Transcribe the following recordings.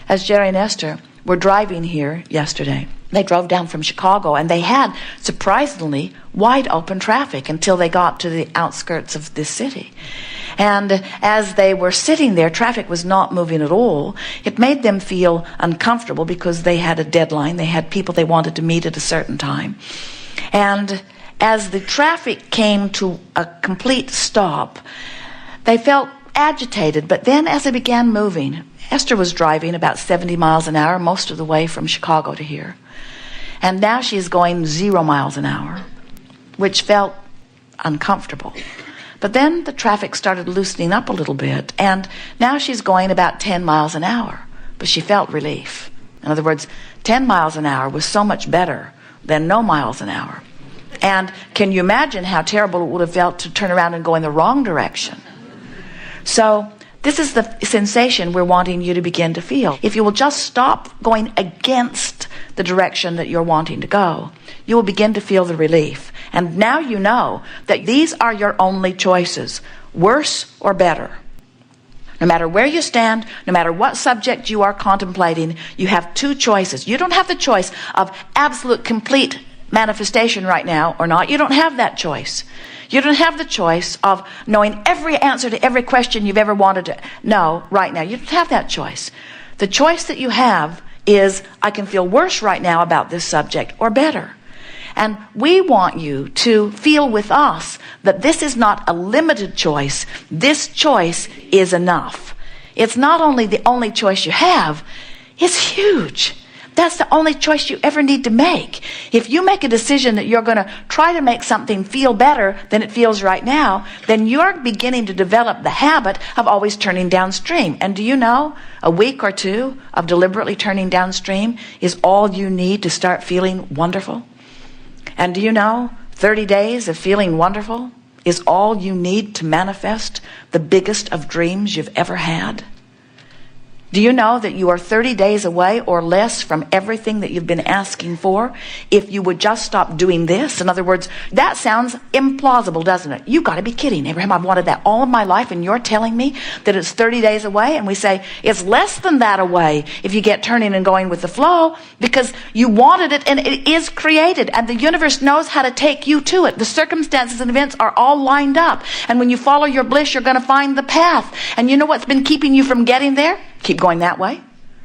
as Jerry and Esther were driving here yesterday, they drove down from Chicago, and they had surprisingly wide open traffic until they got to the outskirts of this city. And as they were sitting there, traffic was not moving at all. It made them feel uncomfortable because they had a deadline. They had people they wanted to meet at a certain time. And as the traffic came to a complete stop, they felt agitated. But then as they began moving, Esther was driving about 70 miles an hour most of the way from Chicago to here. And now she is going 0 miles an hour, which felt uncomfortable. But then the traffic started loosening up a little bit, and now she's going about 10 miles an hour. But she felt relief. In other words, 10 miles an hour was so much better than no miles an hour. And can you imagine how terrible it would have felt to turn around and go in the wrong direction? So this is the sensation we're wanting you to begin to feel. If you will just stop going against the direction that you're wanting to go, you will begin to feel the relief. And now you know that these are your only choices, worse or better. No matter where you stand, no matter what subject you are contemplating, you have two choices. You don't have the choice of absolute complete manifestation right now or not. You don't have that choice. You don't have the choice of knowing every answer to every question you've ever wanted to know right now. You don't have that choice. The choice that you have is, I can feel worse right now about this subject or better. And we want you to feel with us that this is not a limited choice. This choice is enough. It's not only the only choice you have, it's huge. That's the only choice you ever need to make. If you make a decision that you're going to try to make something feel better than it feels right now, then you're beginning to develop the habit of always turning downstream. And do you know, a week or two of deliberately turning downstream is all you need to start feeling wonderful? And do you know, 30 days of feeling wonderful is all you need to manifest the biggest of dreams you've ever had? Do you know that you are 30 days away or less from everything that you've been asking for if you would just stop doing this? In other words, that sounds implausible, doesn't it? You've got to be kidding, Abraham. I've wanted that all of my life, and you're telling me that it's 30 days away? And we say, it's less than that away if you get turning and going with the flow, because you wanted it and it is created, and the universe knows how to take you to it. The circumstances and events are all lined up. And when you follow your bliss, you're going to find the path. And you know what's been keeping you from getting there? Keep going that way?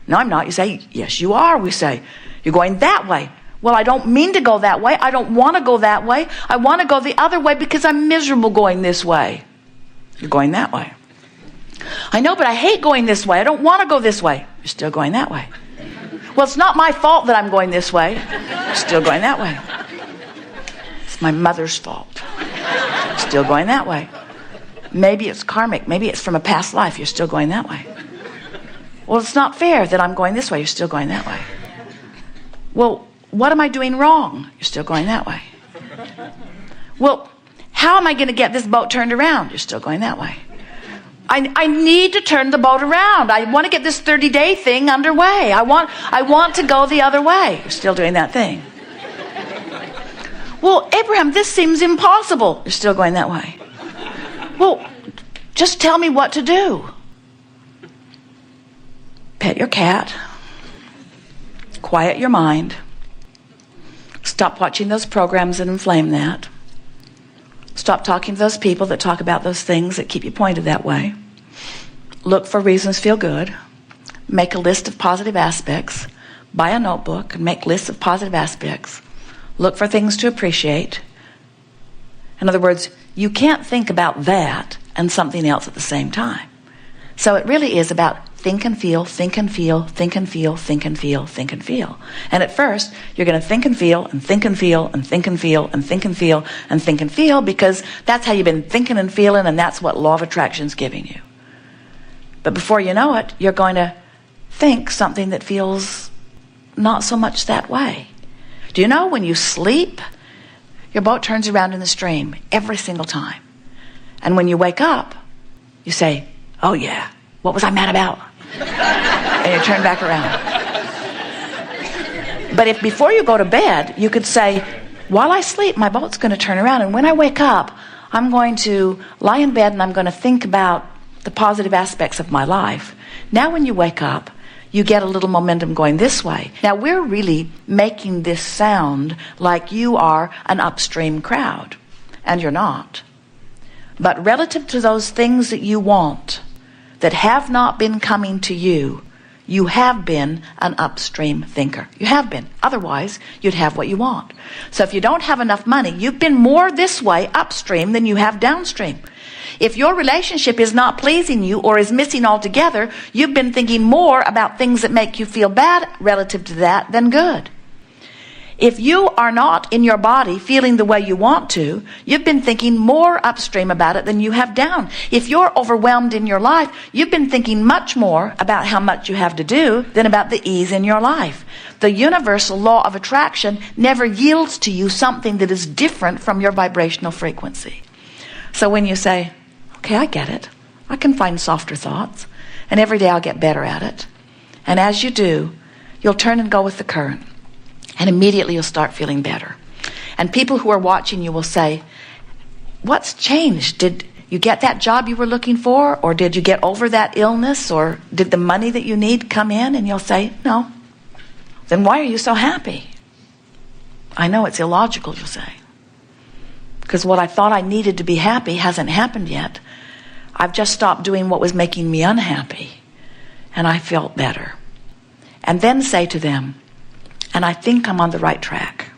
No, I'm not. You say, yes, you are. We say, you're going that way. Well, I don't mean to go that way. I don't want to go that way. I want to go the other way because I'm miserable going this way. You're going that way. I know, but I hate going this way. I don't want to go this way. You're still going that way. Well, it's not my fault that I'm going this way. You're still going that way. It's my mother's fault. Still going that way. Maybe it's karmic. Maybe it's from a past life. You're still going that way. Well, it's not fair that I'm going this way. You're still going that way. Well, what am I doing wrong? You're still going that way. Well, how am I going to get this boat turned around? You're still going that way. I need to turn the boat around. I want to get this 30-day thing underway. I want to go the other way. You're still doing that thing. Well, Abraham, this seems impossible. You're still going that way. Well, just tell me what to do. Pet your cat. Quiet your mind. Stop watching those programs that inflame that. Stop talking to those people that talk about those things that keep you pointed that way. Look for reasons to feel good. Make a list of positive aspects. Buy a notebook and make lists of positive aspects. Look for things to appreciate. In other words, you can't think about that and something else at the same time. So it really is about think and feel, think and feel, think and feel, think and feel, think and feel. And at first, you're going to think and feel and think and feel and think and feel and think and feel and think and feel, because that's how you've been thinking and feeling, and that's what law of attraction's giving you. But before you know it, you're going to think something that feels not so much that way. Do you know when you sleep, your boat turns around in the stream every single time. And when you wake up, you say, oh yeah, what was I mad about? And you turn back around. But if before you go to bed, you could say, while I sleep, my boat's going to turn around. And when I wake up, I'm going to lie in bed and I'm going to think about the positive aspects of my life. Now when you wake up, you get a little momentum going this way. Now, we're really making this sound like you are an upstream crowd, and you're not. But relative to those things that you want that have not been coming to you, you have been an upstream thinker. You have been. Otherwise, you'd have what you want. So if you don't have enough money, you've been more this way upstream than you have downstream. If your relationship is not pleasing you or is missing altogether, you've been thinking more about things that make you feel bad relative to that than good. If you are not in your body feeling the way you want to, you've been thinking more upstream about it than you have down. If you're overwhelmed in your life, you've been thinking much more about how much you have to do than about the ease in your life. The universal law of attraction never yields to you something that is different from your vibrational frequency. So when you say, okay, I get it. I can find softer thoughts, and every day I'll get better at it. And as you do, you'll turn and go with the current. And immediately you'll start feeling better. And people who are watching you will say, what's changed? Did you get that job you were looking for? Or did you get over that illness? Or did the money that you need come in? And you'll say, no. Then why are you so happy? I know it's illogical, you'll say. Because what I thought I needed to be happy hasn't happened yet. I've just stopped doing what was making me unhappy. And I felt better. And then say to them, and I think I'm on the right track.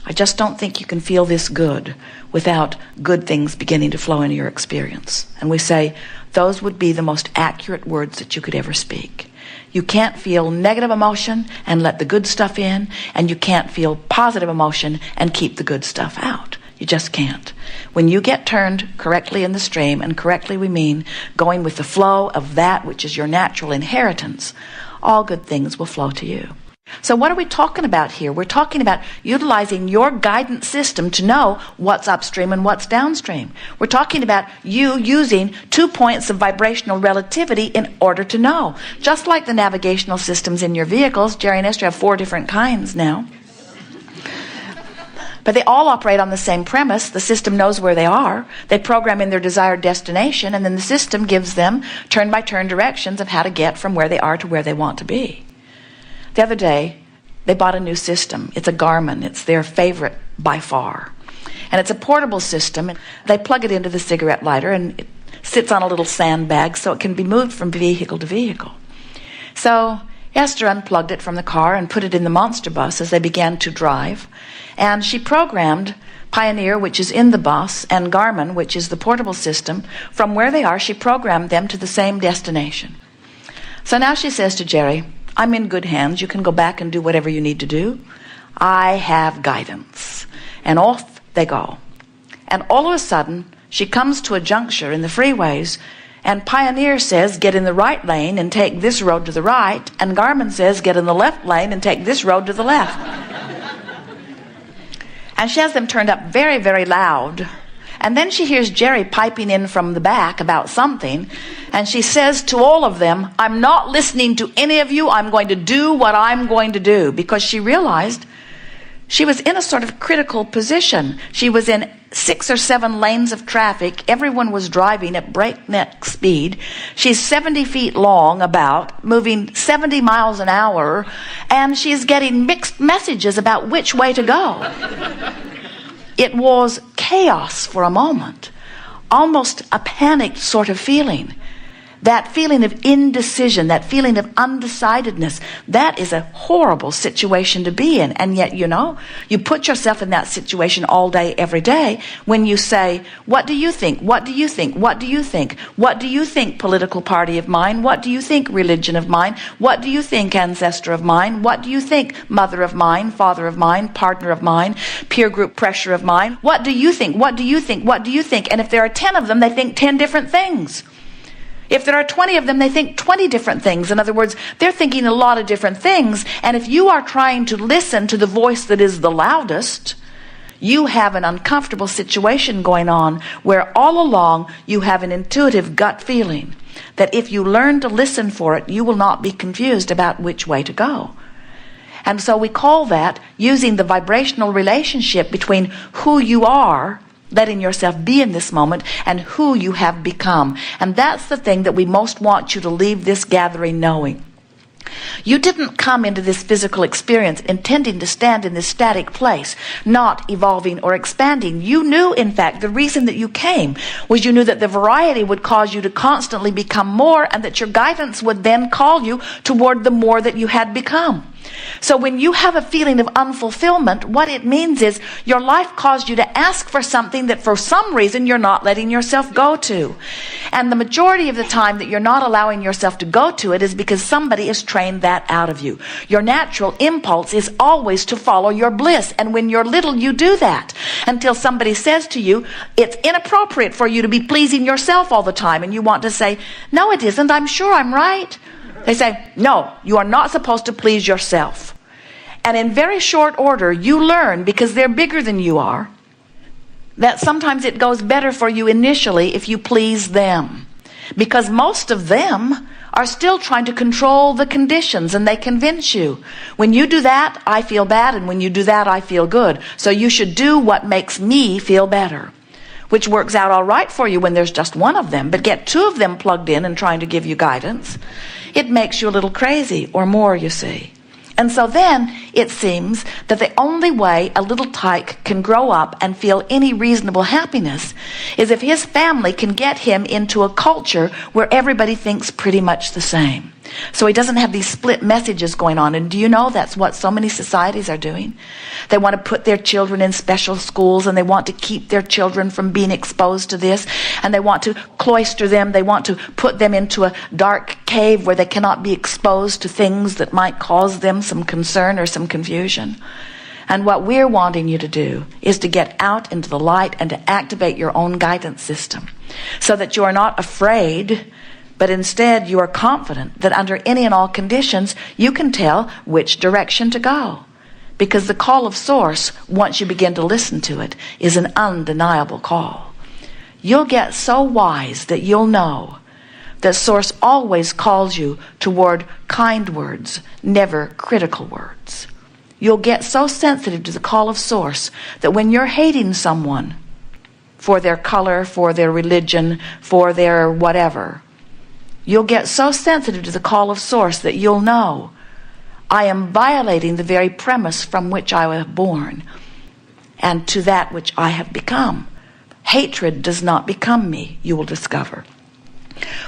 I just don't think you can feel this good without good things beginning to flow into your experience. And we say, those would be the most accurate words that you could ever speak. You can't feel negative emotion and let the good stuff in, and you can't feel positive emotion and keep the good stuff out. You just can't. When you get turned correctly in the stream, and correctly we mean going with the flow of that which is your natural inheritance, all good things will flow to you. So what are we talking about here? We're talking about utilizing your guidance system to know what's upstream and what's downstream. We're talking about you using 2 points of vibrational relativity in order to know. Just like the navigational systems in your vehicles, Jerry and Esther have 4 different kinds now. But they all operate on the same premise. The system knows where they are. They program in their desired destination, and then the system gives them turn-by-turn directions of how to get from where they are to where they want to be. The other day, they bought a new system. It's a Garmin. It's their favorite by far. And it's a portable system. They plug it into the cigarette lighter, and it sits on a little sandbag so it can be moved from vehicle to vehicle. So Esther unplugged it from the car and put it in the monster bus as they began to drive. And she programmed Pioneer, which is in the bus, and Garmin, which is the portable system. From where they are, she programmed them to the same destination. So now she says to Jerry, I'm in good hands. You can go back and do whatever you need to do. I have guidance. And off they go. And all of a sudden, she comes to a juncture in the freeways, and Pioneer says, get in the right lane and take this road to the right, and Garmin says, get in the left lane and take this road to the left. And she has them turned up very, very loud. And then she hears Jerry piping in from the back about something, and she says to all of them, I'm not listening to any of you. I'm going to do what I'm going to do, because she realized she was in a sort of critical position. She was in 6 or 7 lanes of traffic. Everyone was driving at breakneck speed. She's 70 feet long, about moving 70 miles an hour, and she's getting mixed messages about which way to go. It was chaos for a moment, almost a panicked sort of feeling. That feeling of indecision, that feeling of undecidedness, that is a horrible situation to be in. And yet, you put yourself in that situation all day, every day, when you say, what do you think? What do you think? What do you think? What do you think, political party of mine? What do you think, religion of mine? What do you think, ancestor of mine? What do you think, mother of mine, father of mine, partner of mine, peer group pressure of mine? What do you think? What do you think? What do you think? And if there are 10 of them, they think 10 different things. If there are 20 of them, they think 20 different things. In other words, they're thinking a lot of different things. And if you are trying to listen to the voice that is the loudest, you have an uncomfortable situation going on where all along you have an intuitive gut feeling that if you learn to listen for it, you will not be confused about which way to go. And so we call that using the vibrational relationship between who you are, letting yourself be in this moment, and who you have become. And that's the thing that we most want you to leave this gathering knowing. You didn't come into this physical experience intending to stand in this static place, not evolving or expanding. You knew, in fact, the reason that you came was you knew that the variety would cause you to constantly become more, and that your guidance would then call you toward the more that you had become. So when you have a feeling of unfulfillment, what it means is your life caused you to ask for something that for some reason you're not letting yourself go to. And the majority of the time that you're not allowing yourself to go to it is because somebody has trained that out of you. Your natural impulse is always to follow your bliss. And when you're little, you do that until somebody says to you, it's inappropriate for you to be pleasing yourself all the time. And you want to say, no, it isn't. I'm sure I'm right. They say, no, you are not supposed to please yourself. And in very short order, you learn, because they're bigger than you are, that sometimes it goes better for you initially if you please them. Because most of them are still trying to control the conditions, and they convince you, when you do that, I feel bad, and when you do that, I feel good. So you should do what makes me feel better. Which works out all right for you when there's just one of them, but get two of them plugged in and trying to give you guidance, it makes you a little crazy, or more, you see. And so then it seems that the only way a little tyke can grow up and feel any reasonable happiness is if his family can get him into a culture where everybody thinks pretty much the same. So he doesn't have these split messages going on. And do you know that's what so many societies are doing? They want to put their children in special schools, and they want to keep their children from being exposed to this, and they want to cloister them. They want to put them into a dark cave where they cannot be exposed to things that might cause them some concern or some confusion. And what we're wanting you to do is to get out into the light and to activate your own guidance system so that you are not afraid, but instead you are confident that under any and all conditions you can tell which direction to go. Because the call of Source, once you begin to listen to it, is an undeniable call. You'll get so wise that you'll know that Source always calls you toward kind words, never critical words. You'll get so sensitive to the call of Source that when you're hating someone for their color, for their religion, for their whatever, you'll get so sensitive to the call of Source that you'll know, I am violating the very premise from which I was born and to that which I have become. Hatred does not become me, you will discover.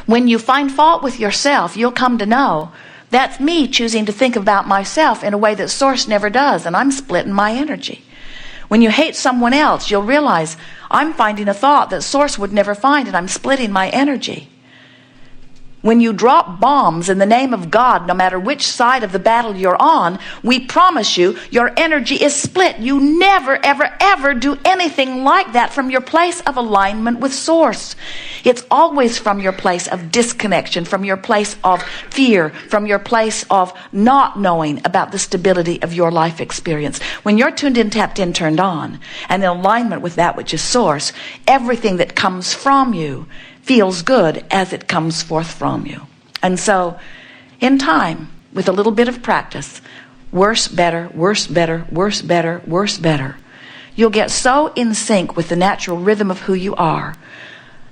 When you find fault with yourself, you'll come to know that's me choosing to think about myself in a way that Source never does, and I'm splitting my energy. When you hate someone else, you'll realize I'm finding a thought that Source would never find, and I'm splitting my energy. When you drop bombs in the name of God, no matter which side of the battle you're on, we promise you your energy is split. You never, ever, ever do anything like that from your place of alignment with Source. It's always from your place of disconnection, from your place of fear, from your place of not knowing about the stability of your life experience. When you're tuned in, tapped in, turned on, and in alignment with that which is Source, everything that comes from you feels good as it comes forth from you. And so, in time, with a little bit of practice, worse, better, worse, better, worse, better, worse, better, you'll get so in sync with the natural rhythm of who you are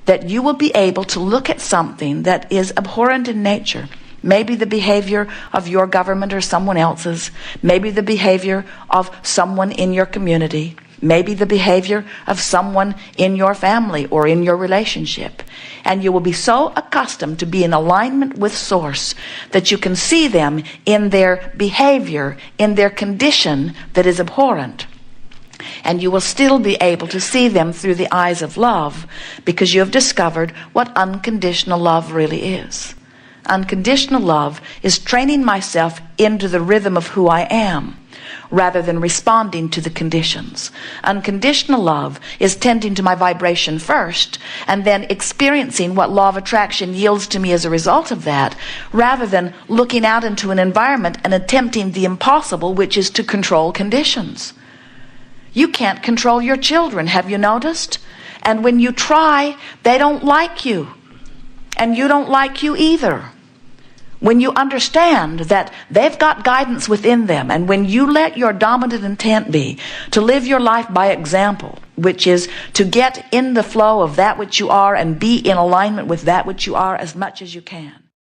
that you will be able to look at something that is abhorrent in nature, maybe the behavior of your government or someone else's, maybe the behavior of someone in your community, maybe the behavior of someone in your family or in your relationship. And you will be so accustomed to be in alignment with Source that you can see them in their behavior, in their condition that is abhorrent. And you will still be able to see them through the eyes of love because you have discovered what unconditional love really is. Unconditional love is training myself into the rhythm of who I am, rather than responding to the conditions. Unconditional love is tending to my vibration first and then experiencing what law of attraction yields to me as a result of that, rather than looking out into an environment and attempting the impossible, which is to control conditions. You can't control your children, have you noticed? And when you try, they don't like you. And you don't like you either. When you understand that they've got guidance within them, and when you let your dominant intent be to live your life by example, which is to get in the flow of that which you are and be in alignment with that which you are as much as you can,